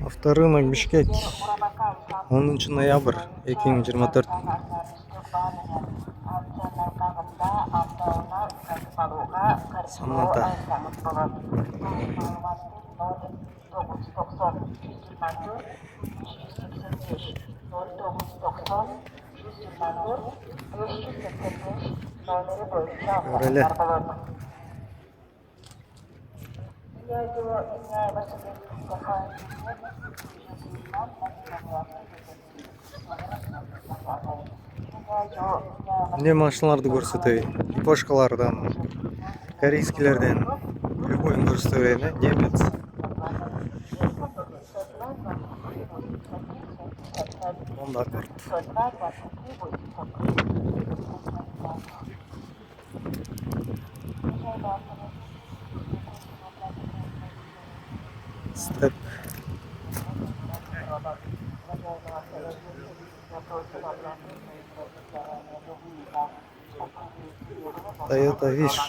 Avtorынок Бишкек 10 ноябрь 2024. Самата. Февраля. Мне машиналарды көрсөтөй, ипошкалардан, корейскийлерден, любойын көрсөтө берейин, немец. Honda Accord. Step. Toyota Wish.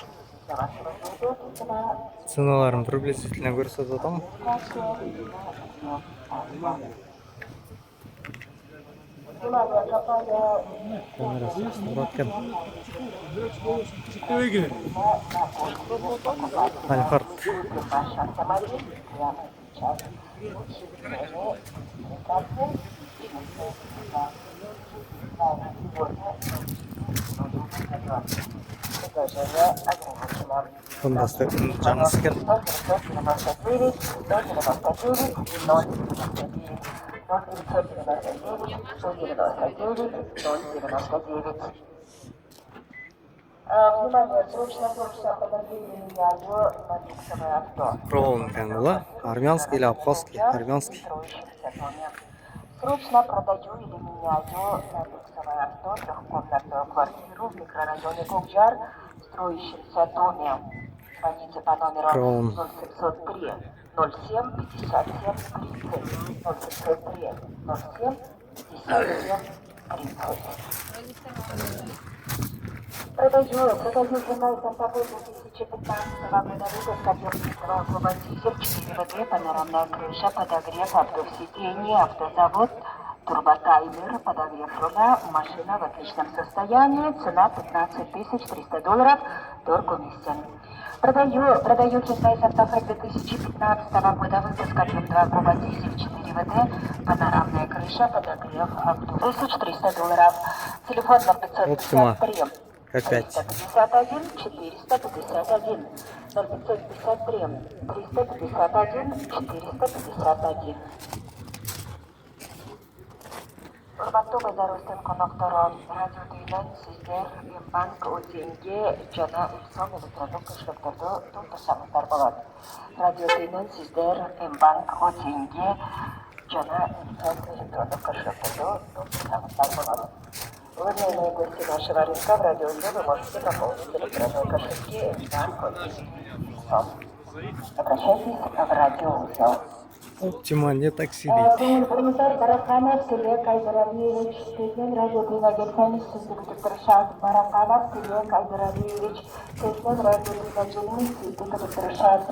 Ценаларын приблизительно көрсөтүп атам. Камерасы ыстырып Альфард. Honda Step жаңысы екен. Пробовал была? Армянский или абхазский? Армянский. Срочно продаю или меняю на люксовое авто трехкомнатную квартиру в микрорайоне Гукджар, в строящемся доме. Звоните по номеру 0703 07 57 30 0703 07 57 30. Продаю жена из автомобиля 2015 года выпуска Пермского клуба «Дизель», 4 ВД, панорамная крыша, подогрев, автосиденье, автозавод, турботаймер, подогрев руля, машина в отличном состоянии, цена $15 300, торг уместен. Продаю Hyundai Santa Fe 2015 года выпуска М2 клуба «Дизель», 4 ВД, панорамная крыша, подогрев, авто, $1000. Телефон 0553. Опять. 351 451 0553 351 451. Урматтуу заростын коноктору радиодуйдан сиздер банк өтеңге жана сон электрондук кошелокторду толтурсаңыздар болот. Радиодуйдан сиздер банк өтеңге жана сон электрондук кошелокторду толтурсаңыздар болот. Уважаемые гости нашего рынка, в радиоузе вы можете пополнить электронные кошельки банк сон. Обращайтесь в радиоузел. Оптима не такси дейді. Құрметті Барақанов Тілек Айдаралиевич, Тезен радиодуйға келсеңіз сізді күтіп тұрышады. Барақанов Тілек Айдаралиевич, Тезен радиодуйға келіңіз сізді күтіп тұрышады.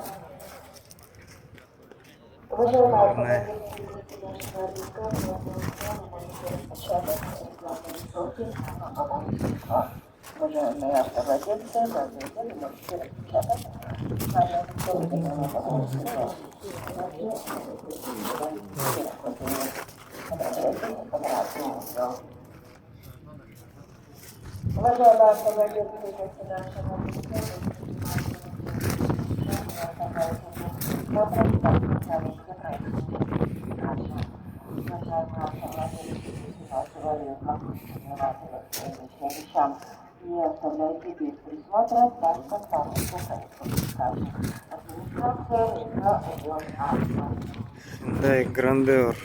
Уважаемые автовладельцы, вы можете распечатать. Уважаемые автовладельцы, не оставляйте без присмотра, так как там администрация идет Да, и Грандеор.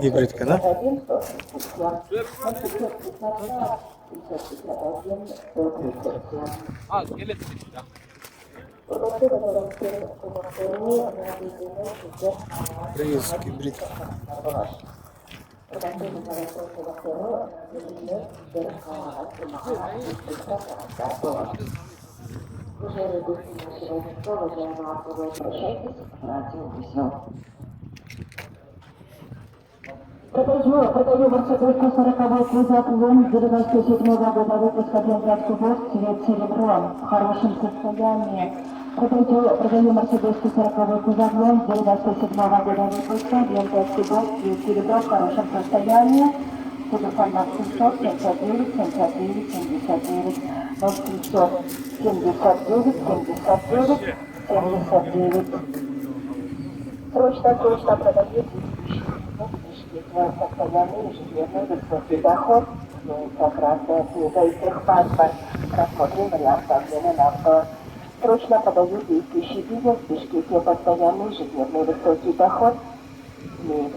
Гибридка, да? Приус гибрид. Продаю Мерседес 140 кузов, лом 97 года выпуска, блиндаж кузов, цвет серебро, в хорошем состоянии. Продаю Мерседес 140 кузов, лом 97 года выпуска, блиндаж кузов, цвет серебро, в хорошем состоянии. Телефон на 779 79 79 0700 79 79 79. Срочно продаю постоянный ежедневный высокий доход, красная книга и техпаспорт. Рассмотрим вариант обмена на авто. Срочно подаю действующий бизнес в Бишкеке, постоянный ежедневный высокий доход,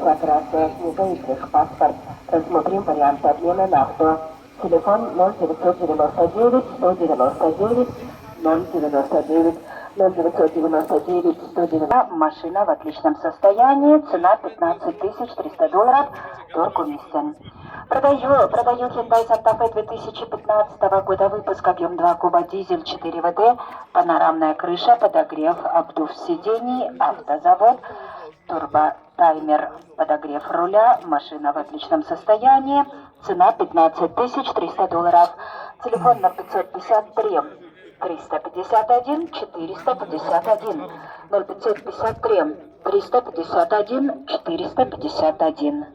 красная книга и техпаспорт. Рассмотрим вариант обмена на авто. Телефон 0999 199 099. 0999 190. Машина в отличном состоянии. Цена $15 300. Торг уместен. Продаю Hyundai Santa Fe 2015 года выпуска, объем 2 куба, дизель 4 ВД, панорамная крыша, подогрев, обдув сидений, автозавод, турботаймер, подогрев руля, машина в отличном состоянии. Цена $15 300. Телефон на 553 351 451 0553 351 451.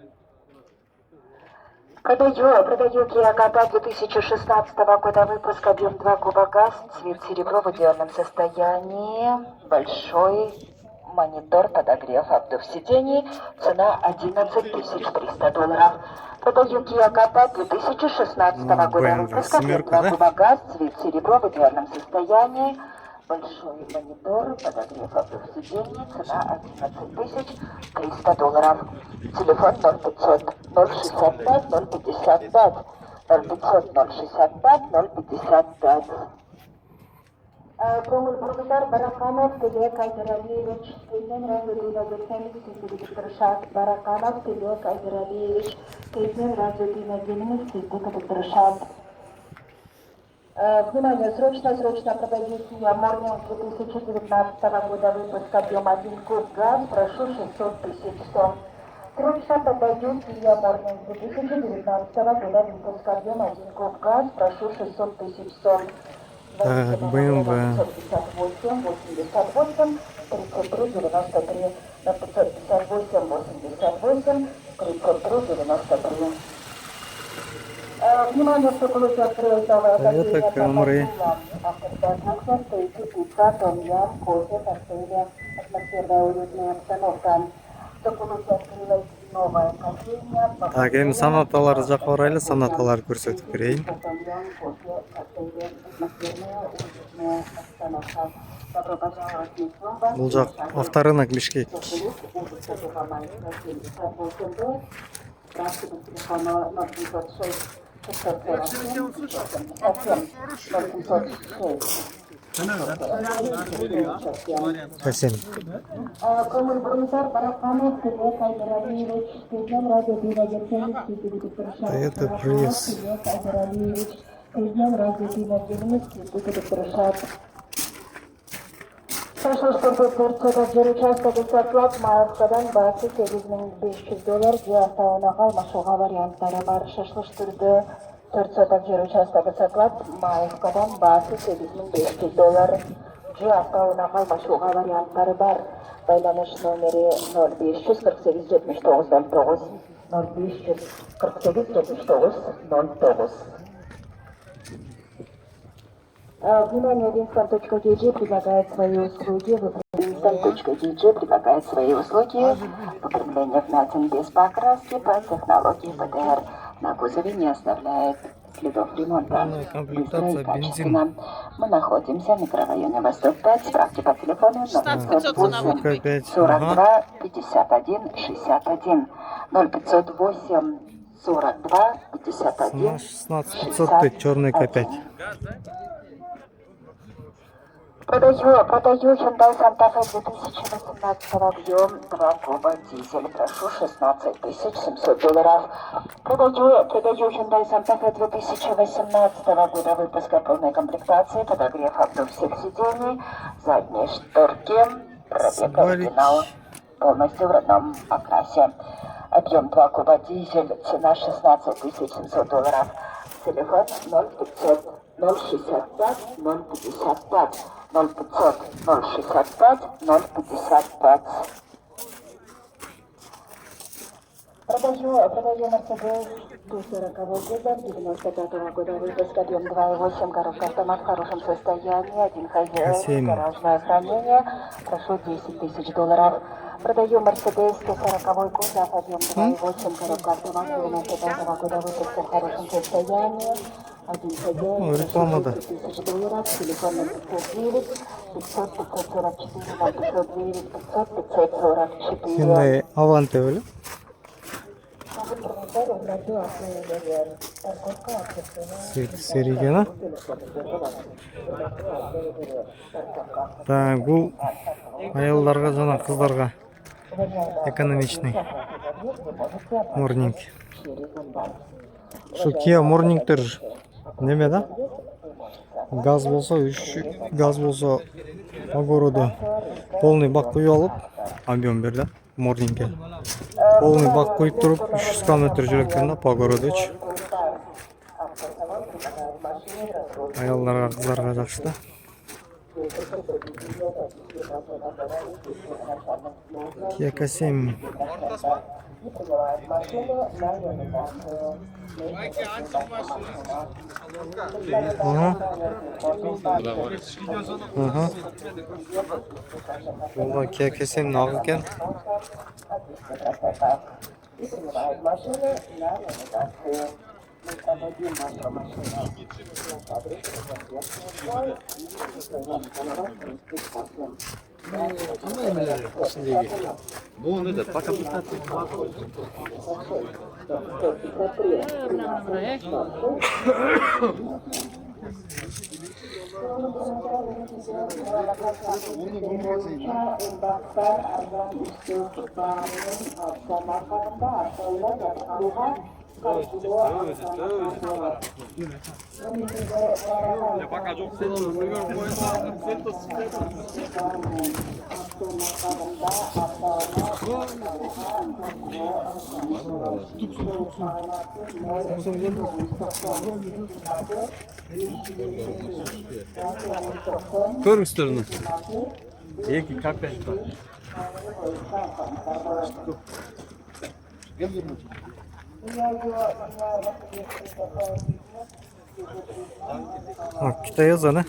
Продаю Kia K5 2016 года выпуска, объем 2 куба, газ, цвет серебро в идеальном состоянии, большой монитор, подогрев, обдув сидений, цена $11 300. Продаю Kia K5 2016 года выпуска, объем 2 куба, газ, цвет серебро в идеальном состоянии, большой монитор, подогрев, обдув сидений, цена $11 300. Телефон 0500 065 055 0500 065 055. Промоутер Бараканов, Киле Кайзералиевич, Кейзен Разудина Герсенис, Киршат, Бараканов, Киле Кайзералиевич, Кейзен Разудина Герсенис, Киршат. Внимание, срочно продаю Kia Morning 2019 года выпуска, объем 1 куб, газ, прошу 600 тысяч сом. Срочно продаю Kia Morning 2019 года выпуска, объем 1 куб, газ, прошу 600 тысяч сом. Так, BMW. 558, 88, 33, 93, на 558, 88, 33, 93. Внимание, что получил открылась новая Это Камри. Автозавод, стойки, пицца, том-ям, кофе, коктейли, атмосферная уютная обстановка. Что получил открылась новая кофейня. Так, енді санаталар жаққа орайлы, санаталар көрсетіп берейін. Том-ям, кофе, коктейли, атмосферная уютная обстановка. Добро пожаловать в Мисумба. Бұл жақ авторынок Бишкек. Справки по телефону 0906 647 806. Спасибо. Промоутер Бараканов, Киле Кайзералиевич, Кейзен Разудина Герсенис, Это Приус. Киле Кайзералиевич, Кейзен Разудина Герсенис, Киршат. Жер участок сатылат, майықтадан басы $8500 же автоунаға машуға варианттары бар. Шашлыш түрді 4 соток жер участогы сатылат, майықтадан басы $8500 же автоунаға машуға варианттары бар. Байланыш номері 0548 79 09 0548 79 09. Внимание, Winston.dj предлагает свои услуги. Winston.dj предлагает свои услуги выпрямления вмятин без покраски по технологии ПТР. На кузове не оставляет следов ремонта. Полная комплектация, Быстро и качественно. Мы находимся в микрорайоне Восток-5. Справки по телефону 0508 42 51 61 0508 42 51 16500 черный К5. Продаю Hyundai Santa Fe 2018 объем 2 куба дизель. Прошу $16 700. Продаю Hyundai Santa Fe 2018 года выпуска полной комплектации, подогрев обдув всех сидений, задние шторки, пробег оригинал, полностью в родном окрасе. Объем 2 куба дизель, цена $16 700. Телефон 0500 065 055 0500 065 055. Продаю Мерседес 140 года, 95 года выпуска, объем 2,8, коробка автомат в хорошем состоянии, один хозяин, гаражное хранение, прошу $10 000. Продаю Мерседес 140 года, объем 2,8, коробка автомат 95 года выпуска в хорошем состоянии, один хозяин, реклама, да. $10 000, телефон 509 500 544 509 500 544. Hyundai Avante öyle. Сериген, а? Так, бұл аялдарға жана кыздарга экономичный морнинг. Şu Kia Morning'тер неме да? Газ болсо огороду полный бак куюп алып, объем бер да, Morning'ке. Полный бак куюп туруп 300 км жүрөт экен да по огородучу. Аялдарга, кыздарга жакшы да. Kia K7. Бұл Kia K7 ак екен. Bu ne de пока пока жоқ сен көріңіздер екі капель бар. Китай yazanı.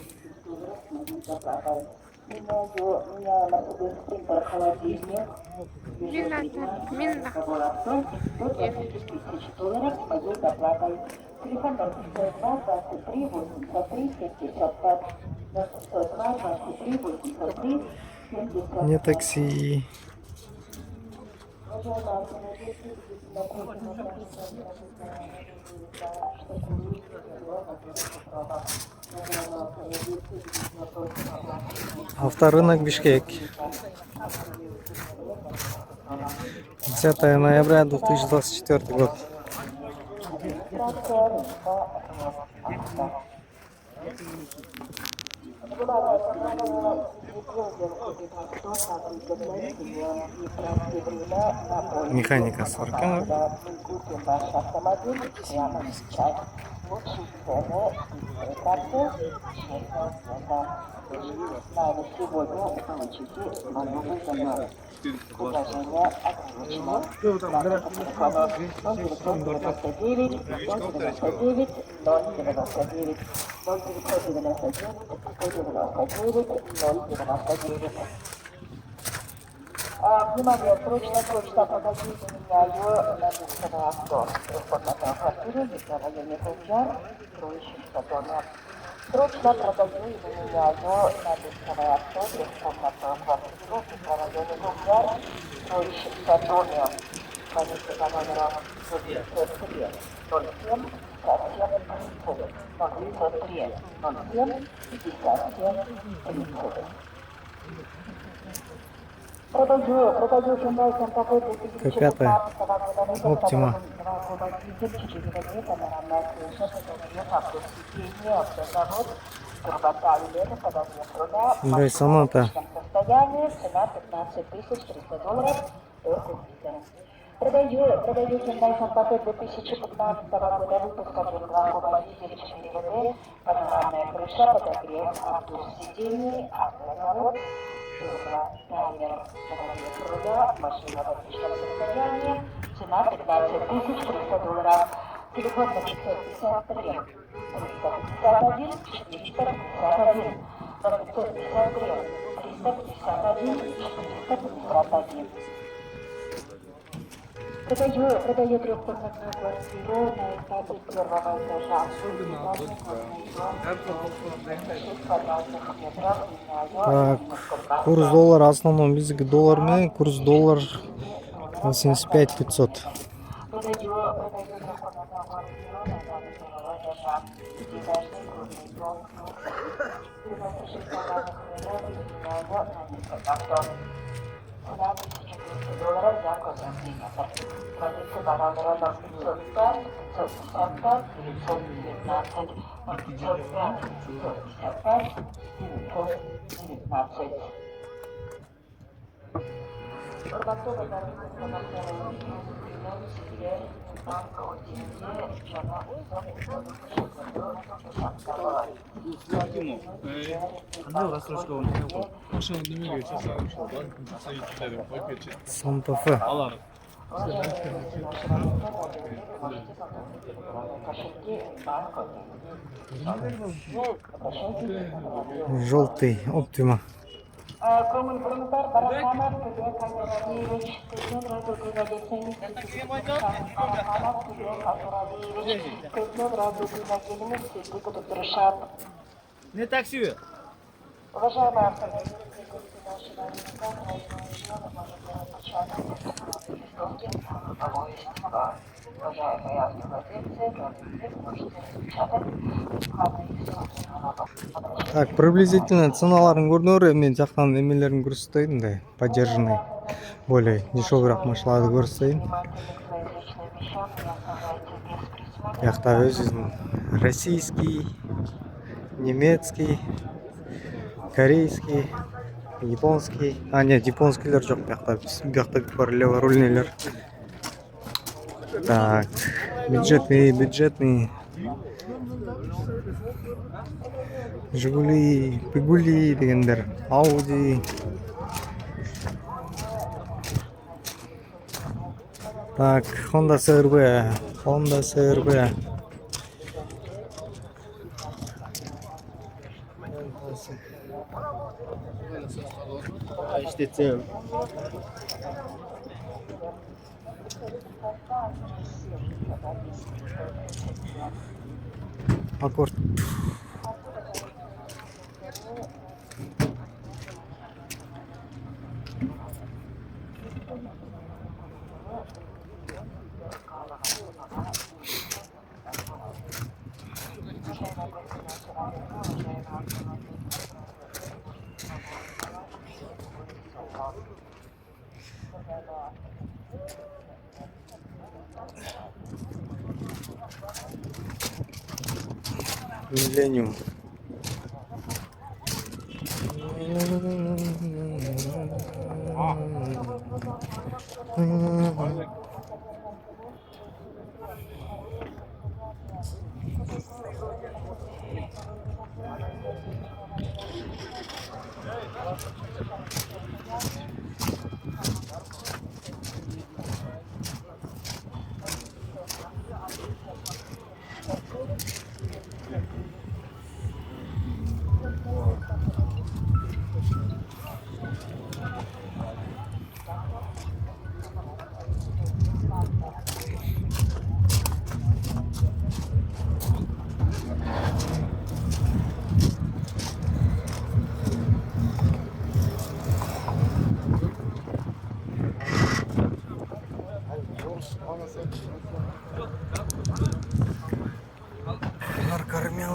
Не такси. Авторынок Бишкек. 10 ноября 2024 год. Механика сварка. Внимание, срочно почта, подойдите, меняю на дисковое авто. Трехкомнатная квартира, в районе Куньяр, строящийся доме. Срочно продаю и меняю на дисковое авто. Трехкомнатную квартиру, в районе Куньяр, строящийся доме. Звоните по номеру 07 Продаю Hyundai Santa Fe 2015 К5 года. Optima. Панорамная крыша, подогрев, автосиденье, автозавод, турботайлер, подогрев руля, Hyundai Sonata. в отличном состоянии, цена $15 300, торг-лидер. Продаю Hyundai Santa Fe 2015 года выпуска 2,2 дизель 4 ВД, панорамная крыша, подогрев, автосиденье, автозавод, турботайлер, подогрев руля, машина в отличном состоянии, цена $15 300. Телефон на 553 351 451. На 553 351 451. Продаю трехкомнатную квартиру на этапе первого этажа. 6 квадратных метров. Так, курс доллара основном язык доллар мен, курс доллар 85 500. Продаю трехкомнатную квартиру на этапе первого этажа. 5-этажный крупный блок. 96 квадратных метров. Изменяю на несколько авто. Цена $1200 за квадратный метр. Позиция по номеру 505, 555, 919, 505, 555, 919. Урбатова дорога на первом месте, банка Ne rassroşka olmuş? Машина не мигает, сейчас я ушел, да? Представитель выключит. Santa Fe. Алар. Желтый Optima. Коммунитар Бараханов, Кудек Анурадиевич, Кудек Радугинагельевич, Бараханов, Кудек Анурадиевич, Кудек Радугинагельевич, Кудек Решат. Ne taksi? Уважаемые автомобилисты, гости нашего рынка, района может делать печатные листовки, повестка. Уважаемые автовладельцы, можете распечатать бесплатные листовки. Так, приблизительно ценаларын көрдіңдер, мен жақтан немелерін көрсетейін де, поддержанный, более дешевырақ машиналарды көрсетейін. Яқта өзінің российский, немецкий, корейский, японский. А, нет, японскийлер жоқ, бұяқта бар леворульныйлер. Так, бюджетный. Жигули, Пигули дегендер, Ауди. Так, Honda CR-V. Аккорд. Миллениум.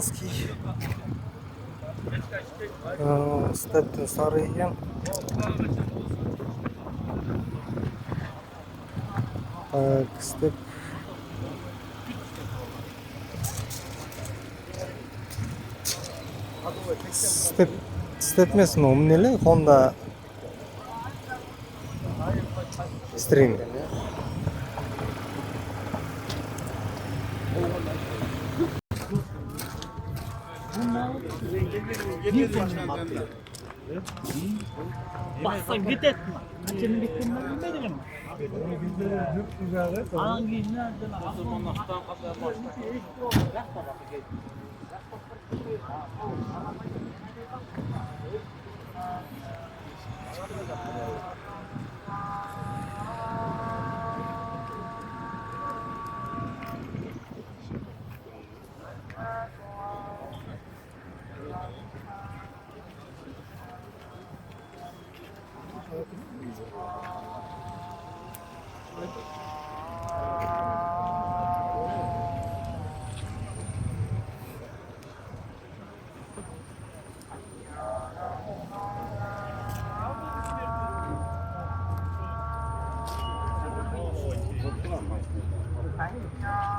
Носки. Стептен сары екен. Степ. Step емес, но неле Honda Stream. Baksa git etme. Senin bittiğinden bilmedin mi? Hangi nereden azmanlıktan kadar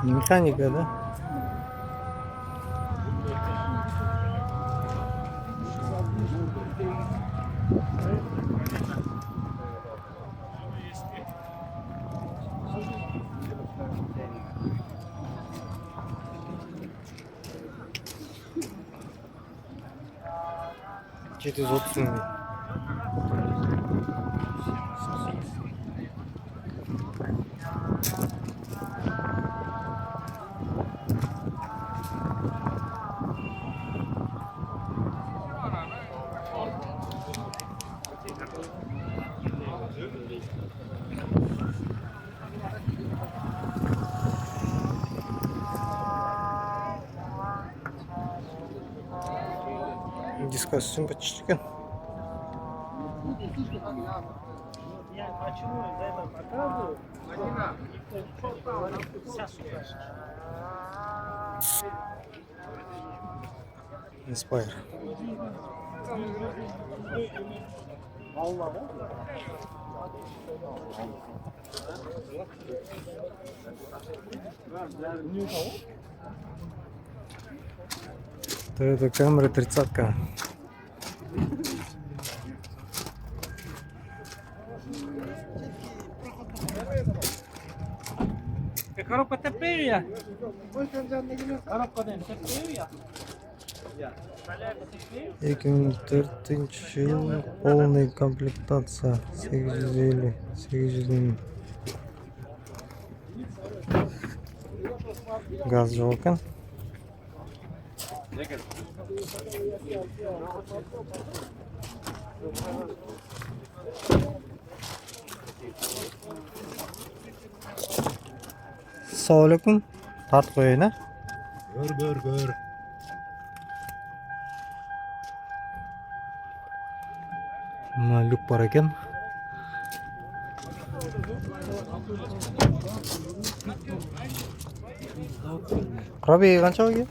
Механика, да? Жеті жүз отыз мың. Дискасы симпатичный екен. Я почему это показываю? Сейчас укажешь. Inspire. Toyota Camry 30-ка. Коробка теплею я. Коробка теплею я. 2004 yıl полная комплектация 850 800 gaz жоқ екен. Assalomu tart qo'ying a. Gör. Mana lyuk bor ekan. Pробеги qancha bo'lgan?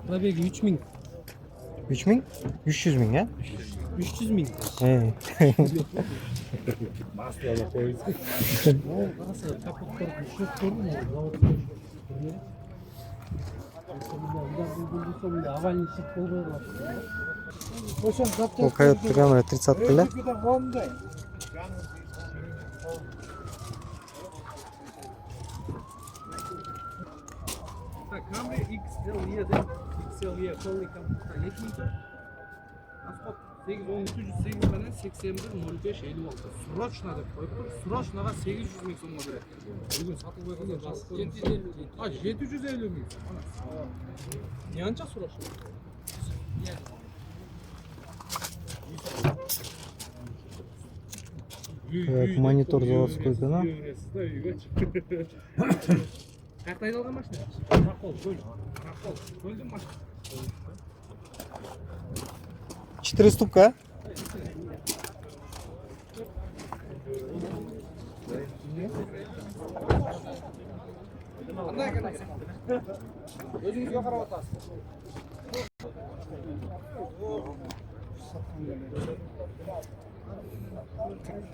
Pробеги 3000. 3000? 300 ming a? 300 ming. Maslala qo'ying. Qarasa, kapotlar shok ko'rdingmi? Avvalni shit bo'lgan. Bu Toyota Camry 30'lar. Camry XL'de XL'ye полный комплект yetmeydi. Asfalt 8-10-308 bilan 81-05-56. Срочно deb qo'yib tur. Срочноga 800 ming so'mga beradi. Bugun sotib qo'ygan 750. Ha, 750 ming. Ne ancha срочно? Так, монитор заводской канал. Qayerda aylangan mashina? Maqol, qo'y. Maqol, qo'ydim mashina. 4 ступка. Qanday ekan? O'zingizga qarab o'tasiz.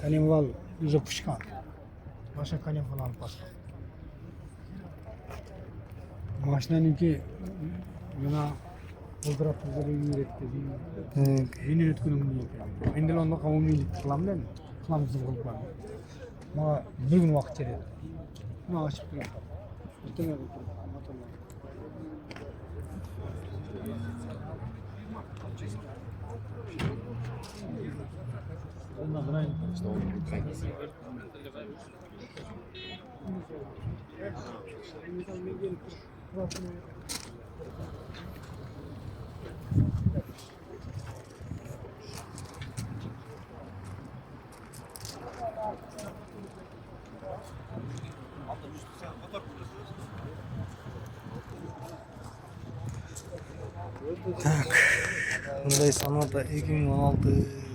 Коленвал уже пушкан. Başka kalem falan başka. Машинаныңки мына олдырап бизге үйрөттү. Мен үйрөткөнүм эмне? Мен деле анда камылмайлык кылам да. Кыламыз деп кылып барам. Мага бир күн убакыт жетет. Мага ачып турам. Эртең эле моторлор. Так. Мындай санада 2016